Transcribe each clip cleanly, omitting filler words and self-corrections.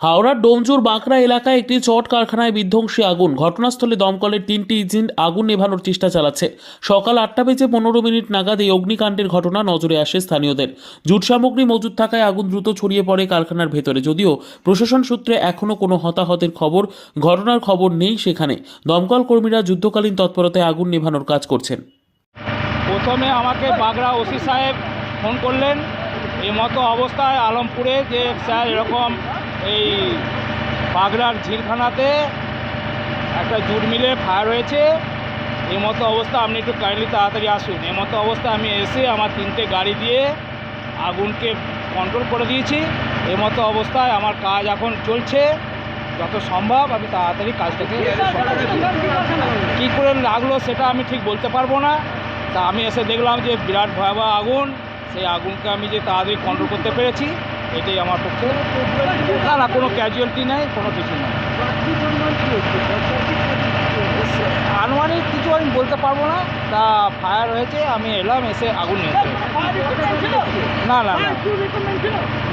হাওড়ার ডোমজুর বাঁকড়া এলাকায় একটি চট কারখানায় বিধ্বংসী আগুন। ঘটনাস্থলে দমকলের 3টি ইঞ্জিন আগুন নেভানোর চেষ্টা চালাচ্ছে। সকাল 8:15 নাগাদ এই অগ্নিকাণ্ডের ঘটনা নজরে আসে স্থানীয়দের। জুট সামগ্রী মজুত থাকায় আগুন দ্রুত ছড়িয়ে পড়ে কারখানার ভেতরে। যদিও প্রশাসন সূত্রে এখনও কোনো হতাহতের ঘটনার খবর নেই সেখানে। দমকল কর্মীরা যুদ্ধকালীন তৎপরতায় আগুন নেভানোর কাজ করছেন। প্রথমে আমাকে বাগড়া ওসি সাহেব ফোন করলেন এই মতো অবস্থায় আলমপুরে, যে স্যার এরকম এই বাগড়ার ঝিলখানাতে একটা জুট মিলে ফায়ার হয়েছে, এই মতো অবস্থা আপনি একটু কাইন্ডলি তাড়াতাড়ি আসুন। এই মতো অবস্থায় আমি এসে আমার 3টে গাড়ি দিয়ে আগুনকে কন্ট্রোল করে দিয়েছি। এই মতো অবস্থায় আমার কাজ এখন চলছে, যত সম্ভব আমি তাড়াতাড়ি কাজটাকে কী করে লাগলো সেটা আমি ঠিক বলতে পারবো না। তা আমি এসে দেখলাম যে বিরাট ভয়াবহ আগুন, সেই আগুনকে আমি যে তাড়াতাড়ি কন্ট্রোল করতে পেরেছি, এটাই আমার পক্ষে। না কোনো ক্যাজুয়ালিটি নেই, কোনো কিছু নেই। আনুমানিক কিছু আমি বলতে পারবো না। তা ফায়ার হয়েছে, আমি এলাম, এসে আগুন নিয়ে না না না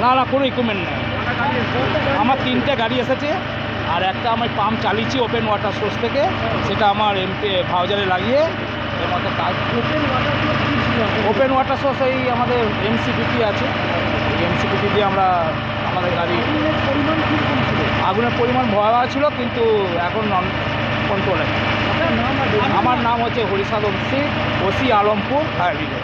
না না কোনো ইকুইপমেন্ট নেই। আমার 3টে গাড়ি এসেছে, আর একটা আমি পাম্প চালিয়েছি ওপেন ওয়াটার সোর্স থেকে, সেটা আমার এমপি ভাউজারে লাগিয়ে এর মতো কাজ। ওপেন ওয়াটার সোর্স এই আমাদের এমসিপিটি আছে, এই এমসিপিটি দিয়ে আমরা আমাদের গাড়ি। আগুনের পরিমাণ ভয়াবহ ছিল, কিন্তু এখন নন কন্ট্রোলে। আমার নাম হচ্ছে হরিসাদ ওসি, আলমপুর ফায়ার ব্রিগেড।